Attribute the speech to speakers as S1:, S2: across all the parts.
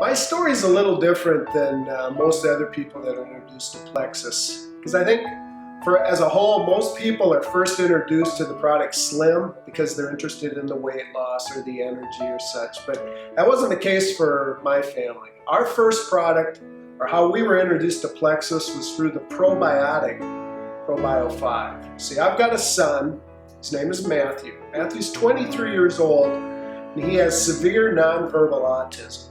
S1: My story is a little different than most other people that are introduced to Plexus, because I think as a whole, most people are first introduced to the product Slim because they're interested in the weight loss or the energy or such, but that wasn't the case for my family. Our first product, or how we were introduced to Plexus, was through the probiotic Probio 5. See, I've got a son, his name is Matthew. Matthew's 23 years old, and he has severe nonverbal autism.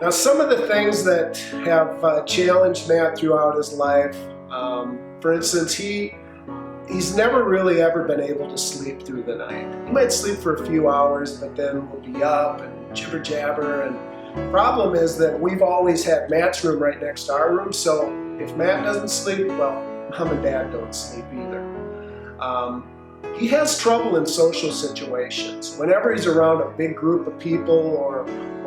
S1: Now, some of the things that have challenged Matt throughout his life, for instance, he's never really ever been able to sleep through the night. He might sleep for a few hours, but then will be up and jibber jabber. And the problem is that we've always had Matt's room right next to our room, so if Matt doesn't sleep, well, Mom and Dad don't sleep either. He has trouble in social situations. Whenever he's around a big group of people or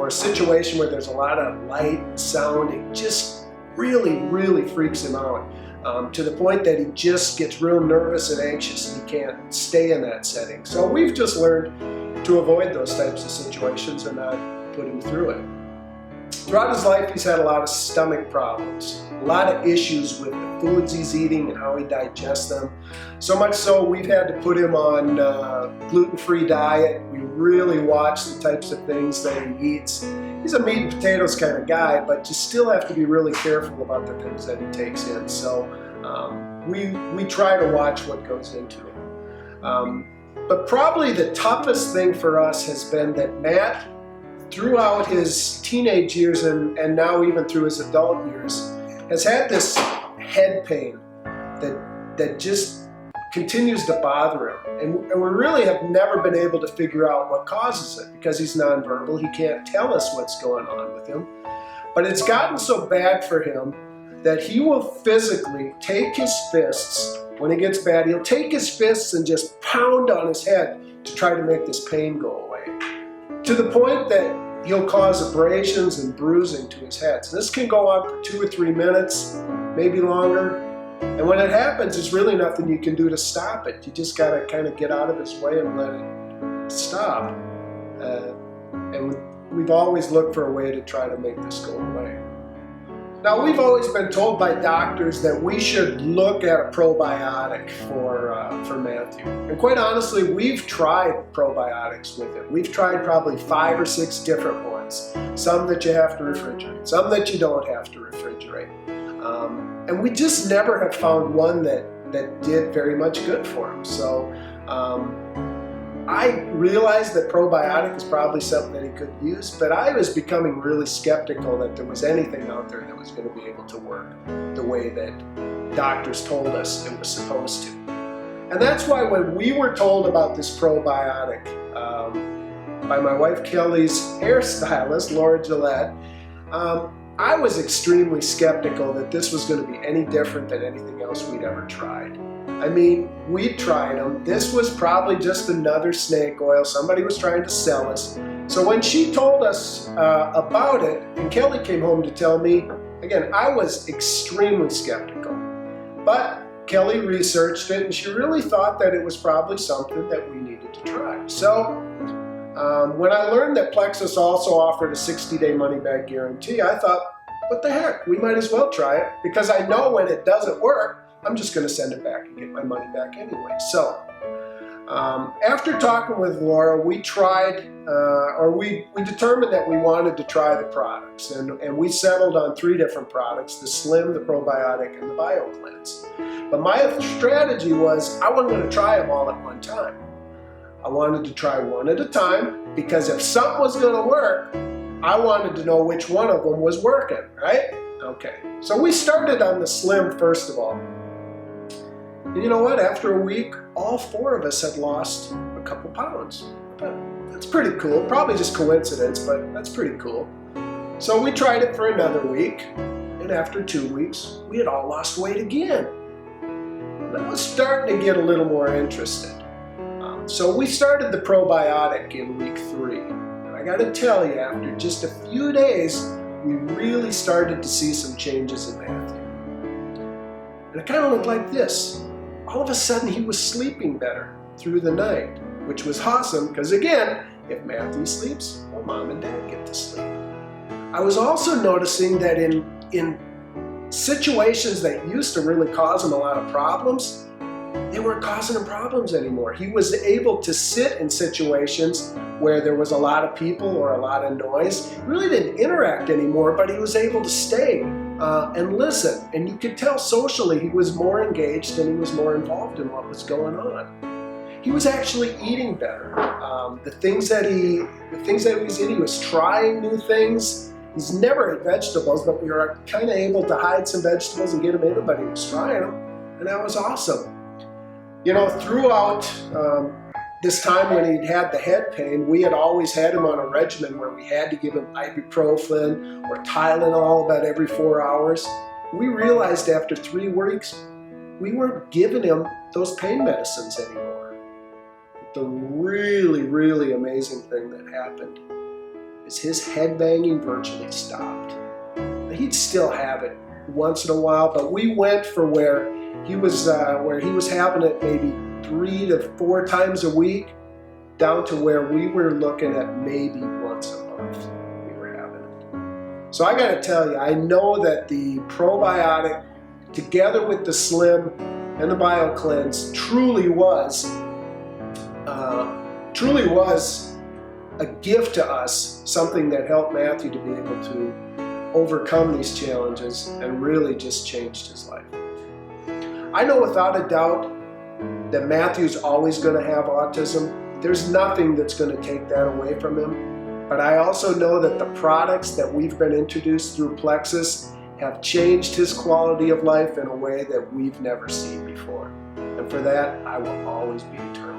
S1: a situation where there's a lot of light and sound, it just really freaks him out, to the point that he just gets real nervous and anxious and he can't stay in that setting. So we've just learned to avoid those types of situations and not put him through it. Throughout his life, he's had a lot of stomach problems, a lot of issues with the foods he's eating and how he digests them. So much so, we've had to put him on gluten-free diet. We really watch the types of things that he eats. He's a meat and potatoes kind of guy, but you still have to be really careful about the things that he takes in. So we try to watch what goes into it. But probably the toughest thing for us has been that Matt, throughout his teenage years and now even through his adult years, has had this head pain that just continues to bother him. And we really have never been able to figure out what causes it because he's nonverbal. He can't tell us what's going on with him. But it's gotten so bad for him that he will physically take his fists, when it gets bad, he'll take his fists and just pound on his head to try to make this pain go away, to the point that he'll cause abrasions and bruising to his head. So this can go on for 2 or 3 minutes, maybe longer. And when it happens, there's really nothing you can do to stop it. You just gotta kind of get out of his way and let it stop. And we've always looked for a way to try to make this go away. Now, we've always been told by doctors that we should look at a probiotic for Matthew. And quite honestly, we've tried probiotics with him. We've tried probably 5 or 6 different ones. Some that you have to refrigerate, some that you don't have to refrigerate. And we just never have found one that did very much good for him. So I realized that probiotic is probably something that he could use, but I was becoming really skeptical that there was anything out there that was going to be able to work the way that doctors told us it was supposed to. And that's why when we were told about this probiotic by my wife Kelly's hairstylist, Laura Gillette, I was extremely skeptical that this was going to be any different than anything else we'd ever tried. I mean, we tried them. This was probably just another snake oil somebody was trying to sell us. So when she told us about it, and Kelly came home to tell me, again, I was extremely skeptical. But Kelly researched it, and she really thought that it was probably something that we needed to try. So when I learned that Plexus also offered a 60-day money-back guarantee, I thought, what the heck, we might as well try it, because I know when it doesn't work, I'm just going to send it back and get my money back anyway. So after talking with Laura, we tried, we determined that we wanted to try the products, and we settled on 3 different products: the Slim, the Probiotic, and the BioCleanse. But my strategy was I wasn't going to try them all at one time. I wanted to try one at a time, because if something was going to work, I wanted to know which one of them was working, right? Okay, so we started on the Slim first of all. And you know what? After a week, all 4 of us had lost a couple pounds. That's pretty cool. Probably just coincidence, but that's pretty cool. So we tried it for another week, and after 2 weeks, we had all lost weight again. And I was starting to get a little more interested. So we started the probiotic in week 3. And I got to tell you, after just a few days, we really started to see some changes in Matthew. And it kind of looked like this. All of a sudden, he was sleeping better through the night, which was awesome because, again, if Matthew sleeps, well, Mom and Dad get to sleep. I was also noticing that in situations that used to really cause him a lot of problems, they weren't causing him problems anymore. He was able to sit in situations where there was a lot of people or a lot of noise. He really didn't interact anymore, but he was able to stay and listen. And you could tell socially he was more engaged and he was more involved in what was going on. He was actually eating better. The things that he was eating, he was trying new things. He's never ate vegetables, but we were kind of able to hide some vegetables and get him in them, but he was trying them, and that was awesome. You know, throughout this time when he'd had the head pain, we had always had him on a regimen where we had to give him ibuprofen or Tylenol about every 4 hours. We realized after 3 weeks, we weren't giving him those pain medicines anymore. But the really, really amazing thing that happened is his head banging virtually stopped. He'd still have it once in a while, but we went for where he was having it maybe 3 to 4 times a week, down to where we were looking at maybe once a month we were having it. So I got to tell you, I know that the probiotic, together with the Slim and the BioCleanse, truly was a gift to us, something that helped Matthew to be able to overcome these challenges and really just changed his life. I know without a doubt that Matthew's always going to have autism. There's nothing that's going to take that away from him. But I also know that the products that we've been introduced through Plexus have changed his quality of life in a way that we've never seen before. And for that, I will always be eternal.